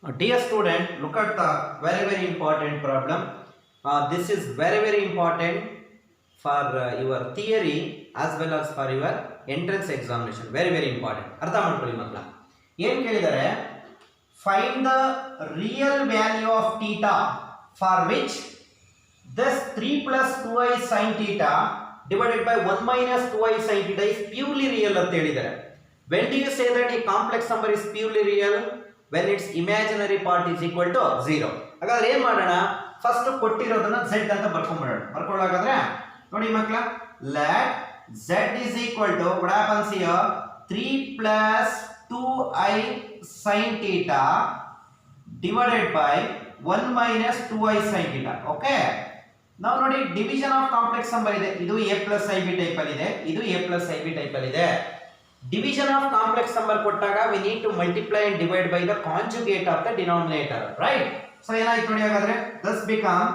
Dear student, look at the very important problem. This is very important for your theory as well as for your entrance examination. Very important. ಅರ್ಥ ಮಾಡ್ಕೊಳ್ಳಿ ಮಕ್ಕಳ. ಏನು ಕೇಳಿದರೆ find the real value of theta for which this 3 plus 2i sin theta divided by 1 minus 2i sin theta is purely real ಅಂತ ಹೇಳಿದ್ದಾರೆ. When do you say that a complex number is purely real? When its imaginary part is equal to 0. ಹಾಗಾದ್ರೆ ಏನು ಮಾಡೋಣ? First ಕೊಟ್ಟಿರೋದನ್ನ z ಅಂತ ಬರ್ಕೊಂಡ್ಬಿಡೋಣ. ಬರ್ಕೊಳ್ಳೋದಾದ್ರೆ ನೋಡಿ ಮಕ್ಕಳ, let z is equal to what happens here 3 plus 2i sin theta divided by 1 minus 2i sin theta. Okay, ನಾವು ನೋಡಿ division of complex number ಇದೆ. ಇದು a plus ib ಟೈಪ್ ಅಲ್ಲಿ ಇದೆ, ಇದು a plus ib ಟೈಪ್ ಅಲ್ಲಿ ಇದೆ. Division of complex number kottaga we need to multiply and divide by the conjugate of the denominator, right? So ಏನಾಯ್ತು ನೋಡಿ, ಹಾಗಾದ್ರೆ thus become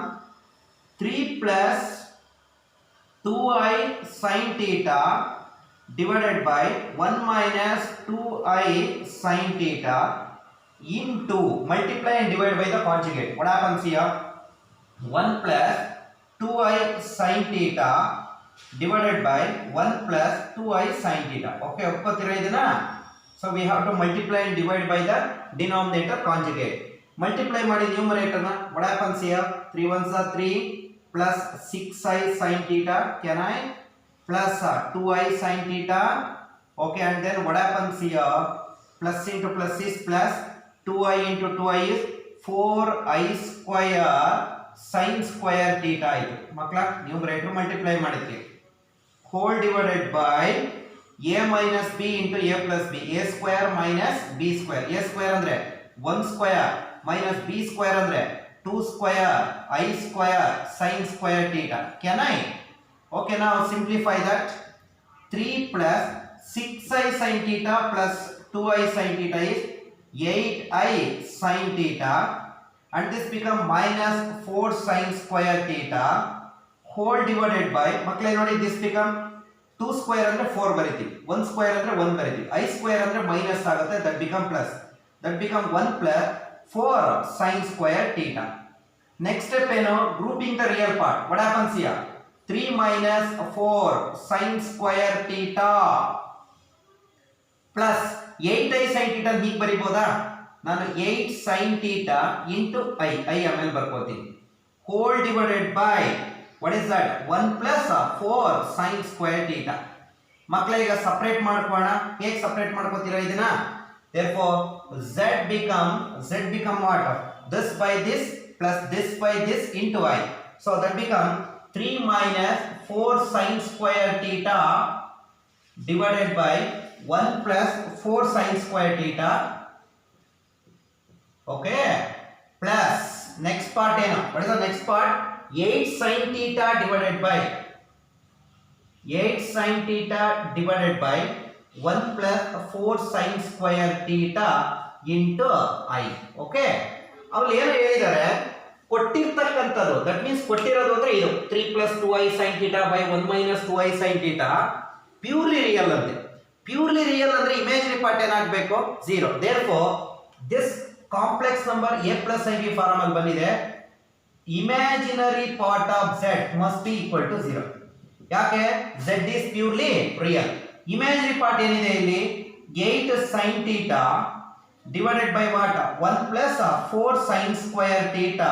3 plus 2i sin theta divided by 1 minus 2i sin theta into multiply and divide by the conjugate. What happens here? 1 plus 2i sin theta divided by 1 plus 2i sin theta. Okay, ಒಪ್ಪತ್ತೀರಾ ಇದನ್ನ? So we have to multiply and divide by the denominator conjugate. Multiply ಮಾಡಿ numerator na. What happens here? 3 ones are 3 plus 6i sin theta. Can I? Plus 2i sin theta. Okay, and then what happens here? Plus into plus is plus 2i into 2i is 4i square sin square theta. ಇದು ಮಕ್ಕಳ numerator multiply ಮಾಡಿದ್ವಿ. Whole divided by a minus b into a plus b. A square minus b square. A square andre 1 square minus b square andre 2 square I square sin square theta. Can I? Okay, now simplify that. 3 plus 6i sin theta plus 2i sin theta is 8i sin theta, and this become minus 4 sin square theta whole divided by ಮಕ್ಕಳೇ ನೋಡಿ, this become 2 square ಅಂದ್ರೆ 4 ಬರಿತೀವಿ, 1 square ಅಂದ್ರೆ 1 ಬರಿತೀವಿ, I square ಅಂದ್ರೆ minus ಆಗುತ್ತೆ, that become plus, that become 1 plus 4 sin square theta. Next step ಏನು? grouping the real part. What happens here? 3 minus 4 sin square theta plus 8i sin theta ಹೀಗೆ ಬರಿಬೋದಾ? ನಾನು 8 sin theta into I ಆಮೇಲೆ ಬರ್ಕೋತೀನಿ, whole divided by what is that? 1 plus 4 sin square theta. ಮಕ್ಕಳೇ ಈಗ separate ಮಾಡ್ಕೊಳ್ಳೋಣ. ಹೇಗೆ separate ಮಾಡ್ಕೋತೀರಾ ಇದನ್ನ? therefore z become what? this by this plus this by this into I. so that become 3 minus 4 sin square theta divided by 1 plus 4 sin square theta. Okay, plus next part ಏನು? what is the next part? 8 sin theta divided by 1 plus 4 sin square theta into I. Okay, ಅವ್ರು ಏನು ಹೇಳಿದ್ದಾರೆ? ಕೊಟ್ಟಿರ್ತಕ್ಕಂಥದ್ದು, that means ಕೊಟ್ಟಿರೋದು ಅಂದ್ರೆ ಇದು 3 plus 2i sin theta by 1 minus 2i sin theta purely real ಅಂತೆ. Purely real ಅಂದ್ರೆ imaginary part ಏನಾಗಬೇಕು? 0. therefore this complex number a plus ib form ಅಲ್ಲಿ ಬಂದಿದೆ. imaginary part of z must be equal to 0. ಯಾಕೆ? z is purely real. imaginary part ಏನಿದೆ ಇಲ್ಲಿ? 8 sin theta divided by what? 1 plus 4 sin square theta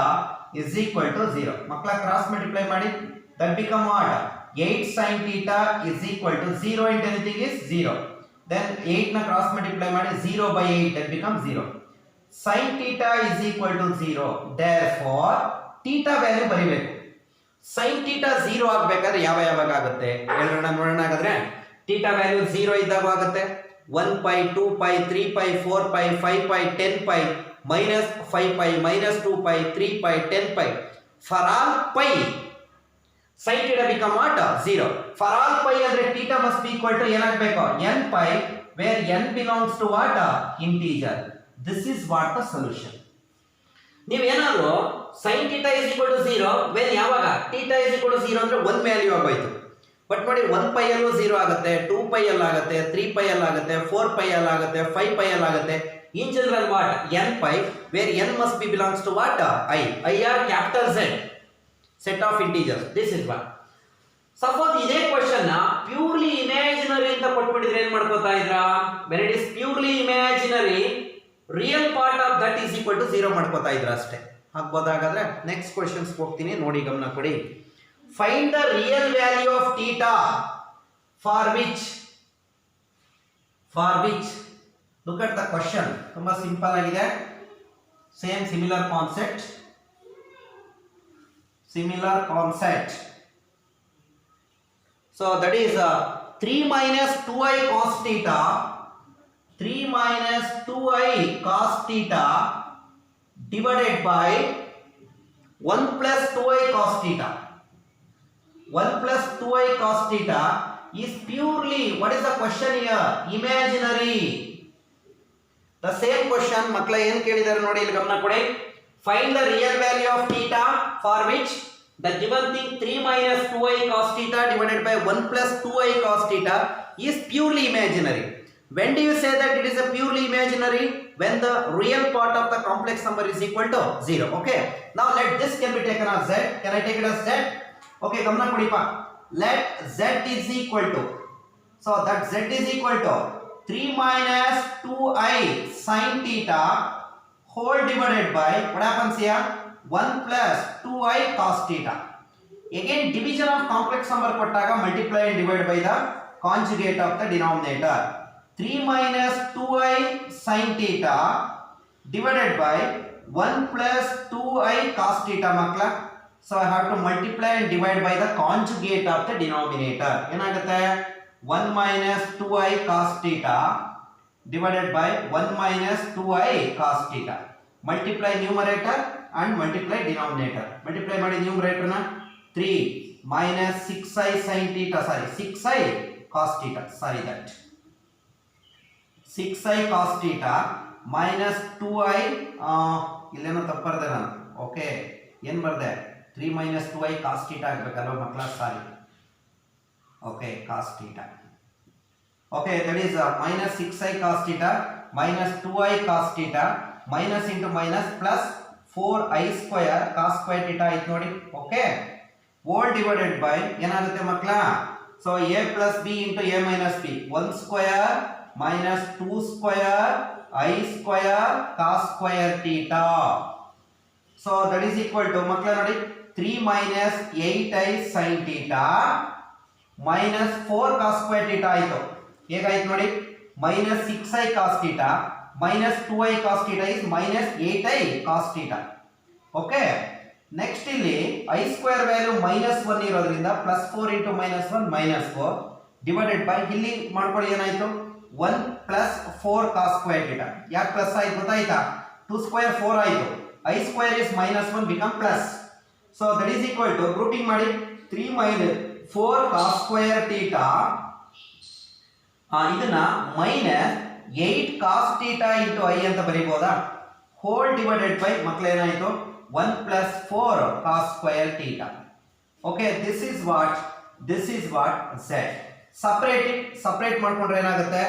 is equal to 0. ಮಕ್ಕಳ cross multiply ಮಾಡಿ, that become what? 8 sin theta is equal to 0 into anything is 0. then 8 ನ cross multiply ಮಾಡಿ 0 by 8, that become 0. sin theta is equal to 0. therefore theta value ಬರಿಬೇಕು. sin theta 0 ಆಗಬೇಕಾದ್ರೆ ಯಾವಾಗ ಆಗುತ್ತೆ ಹೇಳೋಣ, ನೋಡೋಣ. ಹಾಗಾದ್ರೆ theta ವ್ಯಾಲ್ಯೂ 0 ಇದ್ದಾಗ ಆಗುತ್ತೆ 1 pi 2 pi 3 pi 4 pi 5 pi 10 pi minus 5 pi minus 2 pi 3 pi 10 pi. for all pi sin theta become what? 0. for all pi ಅಂದ್ರೆ theta must be equal to ಏನಾಗಬೇಕು? n pi, where n belongs to what? integer. this is what the solution. ನೀವೇನಾದ್ರು sin theta is equal to 0 when ಯಾವಾಗ theta is equal to 0 ಅಂದ್ರೆ 1 value ಆಗೋಯ್ತು. But ನೋಡಿ 1 pi ಅಲ್ಲೂ 0 ಆಗುತ್ತೆ, 2 pi ಅಲ್ಲಿ ಆಗುತ್ತೆ, 3 ಪೈ ಅಲ್ಲಿ ಆಗುತ್ತೆ, 4 ಪೈ ಅಲ್ಲಿ ಆಗುತ್ತೆ, 5 ಪೈ ಅಲ್ಲಿ ಆಗುತ್ತೆ. In general, what? N pi, where n must be belongs to what? I. I are capital Z. Set of integers. This is one. Suppose ಇದೇ ಕ್ವಶನ್ ಪ್ಯೂರ್ಲಿ ಇಮ್ಯಾಜಿನರಿ ಅಂತ ಕೊಟ್ಬಿಟ್ಟಿದ್ರೆ ಏನ್ ಮಾಡ್ಕೋತಾ ಇದ್ರಾ? when it is purely imaginary, real part of that is equal to 0 ಮಾಡ್ಕೋತಾ ಇದ್ರ ಅಷ್ಟೇ. ಹಾಗಬೋದಾಗಾದ್ರೆ next questions ಹೋಗ್ತೀನಿ, ನೋಡಿ ಗಮನ ಕೊಡಿ. Find the real value of theta for which look at the question. ತುಂಬಾ ಸಿಂಪಲ್ ಆಗಿದೆ. Same similar concept. So that is 3 minus 2i cos theta, 3 minus 2i cos theta divided by 1 plus 2i cos theta. 1 plus 2i cos theta is purely, what is the question here? Imaginary. The same question makla ಏನು ಕೇಳಿದ್ದಾರೆ ನೋಡಿ, ಇಲ್ಲಿ ಗಮನ ಕೊಡಿ. Find the real value of theta for which the given thing 3 minus 2i cos theta divided by 1 plus 2i cos theta is purely imaginary. When do you say that it is a purely imaginary? When the real part of the complex number is equal to 0. Okay. Now let this can be taken as z. Can I take it as z? Okay, gamna kodi pa. Let z is equal to, so that z is equal to 3 minus 2i sin theta whole divided by, what happens here? 1 plus 2i cos theta. Again, division of complex number kottaga multiply and divide by the conjugate of the denominator. 3 minus 2i sin theta divided by 1 plus 2i cos theta makla. So I have to multiply and divide by the conjugate of the denominator. Enagutte 1 minus 2i cos theta divided by 1 minus 2i cos theta. Multiply numerator and multiply denominator. Multiply ಮಾಡಿ numerator na 3 minus 6i sin theta, 6i cos theta, 6i cos theta minus 2i, ಇಲ್ಲೇನೋ ತಪ್ಪು ಬರ್ದೆ ನಾನು. Okay, ಏನು ಬರ್ದೆ? 3 minus 2i cos theta ಆಗಬೇಕಲ್ವ ಮಕ್ಕಳ? Sorry. Okay, cos theta. Okay, that is minus 6i cos theta minus 2i cos theta minus into minus plus 4i square cos square theta ಆಯ್ತು ನೋಡಿ. ಓಕೆ, whole divided by ಏನಾಗುತ್ತೆ ಮಕ್ಕಳ? So a plus b into a minus b, 1 square minus 2 square I square cos square theta. So that is equal to ಮಕ್ಕಳ ನೋಡಿ 3 minus 8i sin theta minus 4 cos square theta ಆಯ್ತು. ಹೇಗಾಯ್ತು ನೋಡಿ? minus 6i cos theta minus 2i cos theta is minus 8i cos theta. Okay, next ಇಲ್ಲಿ i square value minus 1 ಇರೋದ್ರಿಂದ plus 4 into minus 1 minus 4 divided by, ಇಲ್ಲಿ ಮಾಡ್ಕೊಳ್ಳಿ ಏನಾಯ್ತು? 1 plus 4 cos square theta. ಯಾಕೆ plus ಆಯ್ತು ಗೊತ್ತಾಯ್ತಾ? 2 square 4 ಆಯ್ತು. i square is minus 1 become plus. So that is equal to, grouping ಮಾಡಿ, 3 minus 4 cos square theta ಇದನ್ನ minus 8 cos theta into i ಅಂತ ಬರೀಬಹುದಾ? whole divided by ಮಕ್ಕಳು ಏನಾಯ್ತು? 1 plus 4 cos square theta. Okay, this is what z. separate ಮಾಡ್ಕೊಂಡ್ರೆ ಏನಾಗುತ್ತೆ?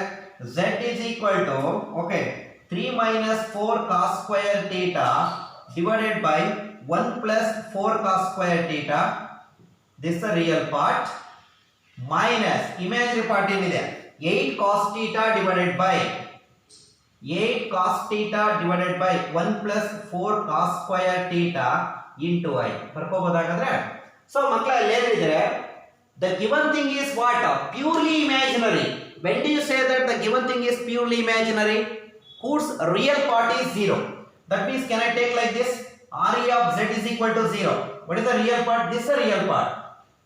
z is equal to, okay, 3 minus 4 cos square theta divided by 1 plus 4 cos square theta. This is the real part minus imaginary part ಏನಿದೆ? 8 cos theta divided by 1 plus 4 cos square theta into i. ಬರ್ಕೋಬಹುದಾದ್ರೆ, so ಮಕ್ಕಳಲ್ಲಿ ಏನಿದೆ? The given thing is what? Purely imaginary. When do you say that the given thing is purely imaginary? Whose real part is 0. That means, can I take like this? Re of z is equal to 0. What is the real part? This is the real part.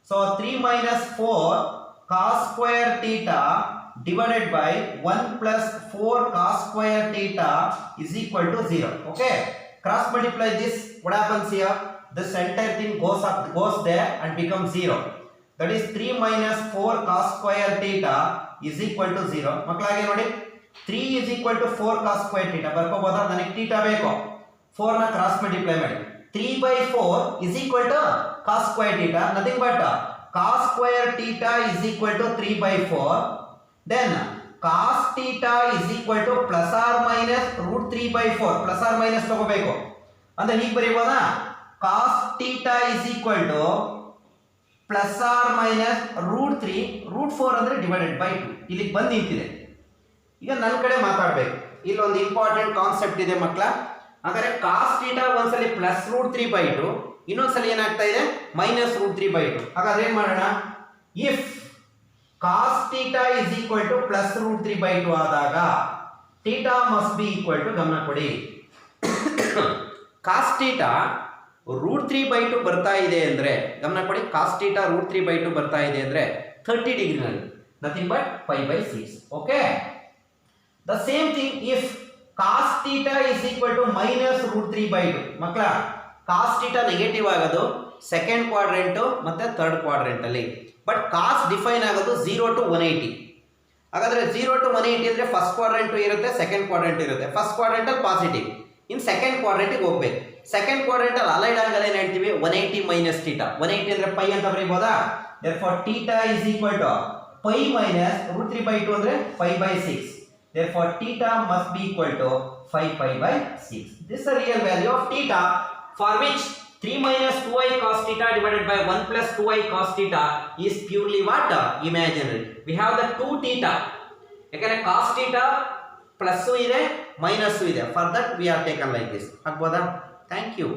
So 3 minus 4 cos square theta divided by 1 plus 4 cos square theta is equal to 0. Okay, cross multiply this. What happens here? This entire thing goes there and becomes 0. That is 3 minus 4 cos square theta is equal to 0. ಮಕ್ಕಳಾಗೆ ನೋಡಿ, 3 is equal to 4 cos square theta ಬರ್ಕೋಬಹುದಾ? ನನಗೆ theta ಬೇಕು, 4 ನ cross multiply ಮಾಡಿ. 3 by 4 is equal to cos square theta, nothing but cos square theta is equal to 3 by 4. Then cos theta is equal to plus or minus root 3/4 plus or minus ತಗೋಬೇಕು ಅಂದ್ರೆ ಹೀಗೆ ಬರೀಬೋದಾ cos theta is equal to plus or minus root 3 root 4 ಅಂದ್ರೆ divided by 2 ಇಲ್ಲಿಗೆ ಬಂದು ನಿಂತಿದೆ. ಈಗ ನನ್ನ ಕಡೆ ಮಾತಾಡಬೇಕು. ಇಲ್ಲೊಂದು ಇಂಪಾರ್ಟೆಂಟ್ ಕಾನ್ಸೆಪ್ಟ್ ಇದೆ ಮಕ್ಕಳ. ಹಾಗಾದ್ರೆ ಕಾಸ್ ಥೀಟಾ ಒಂದ್ಸಲಿ ಪ್ಲಸ್ ರೂಟ್ 3/2 ಇನ್ನೊಂದ್ಸಲಿ ಏನಾಗ್ತಾ ಇದೆ ಮೈನಸ್ ರೂಟ್ 3/2. ಹಾಗಾದ್ರೆ ಏನ್ ಮಾಡೋಣ, if cos theta is equal to plus root 3/2 ಆದಾಗ theta must be equal to, ಗಮನ ಕೊಡಿ, ಕಾಸ್ ಥೀಟಾ ರೂಟ್ 3/2 ಬರ್ತಾ ಇದೆ ಅಂದ್ರೆ, ಗಮನ ಕೊಡಿ, ಕಾಸ್ ಥೀಟಾ ರೂಟ್ 3/2 ಬರ್ತಾ ಇದೆ ಅಂದ್ರೆ 30 ಡಿಗ್ರಿನಲ್ಲಿ, nothing but 5/6. Okay, the same thing if cos theta is equal to minus root 3/2. ಮಕ್ಕಳ, ಕಾಸ್ ಥೀಟಾ ನೆಗೆಟಿವ್ ಆಗೋದು ಸೆಕೆಂಡ್ ಕ್ವಾಡ್ರೆಂಟ್ ಮತ್ತೆ ಥರ್ಡ್ ಕ್ವಾಡ್ರೆಂಟ್ ಅಲ್ಲಿ, ಬಟ್ ಕಾಸ್ ಡಿಫೈನ್ ಆಗೋದು 0 to 180. ಹಾಗಾದ್ರೆ 0 to 180 ಅಂದ್ರೆ ಫಸ್ಟ್ ಕ್ವಾಡ್ರೆಂಟ್ ಇರುತ್ತೆ, ಸೆಕೆಂಡ್ ಕ್ವಾಡ್ರೆಂಟ್ ಇರುತ್ತೆ. ಫಸ್ಟ್ ಕ್ವಾಡ್ರೆಂಟ್ ಅಲ್ಲಿ ಪಾಸಿಟಿವ್, ಇನ್ ಸೆಕೆಂಡ್ ಕ್ವಾಡ್ರೆಂಟ್ ಗೆ ಹೋಗ್ಬೇಕು. ಸೆಕೆಂಡ್ ಕ್ವಾಡ್ರೆಂಟ್ ಅಲ್ಲಿ ಅಲೈಡ್ ಆಂಗಲ್ ಏನ್ ಹೇಳ್ತೀವಿ, 180 ಮೈನಸ್ ಥೀಟಾ. 180 ಅಂದ್ರೆ ಪೈ ಅಂತ ಬರೀಬಹುದಾ? therefore theta is equal to pi minus root 3/2 ಅಂದ್ರೆ 5/6. therefore theta must be equal to 5/6. This is the real value of theta, for which 3 minus 2i cos theta divided by 1 plus 2i cos theta is purely what? Imaginary. We have the 2 theta. ಯಾಕಂದ್ರೆ cos theta plus ಇದೆ minus ಇದೆ, for that we are taken like this. ಆಗ್ಬೋದಾ? Thank you.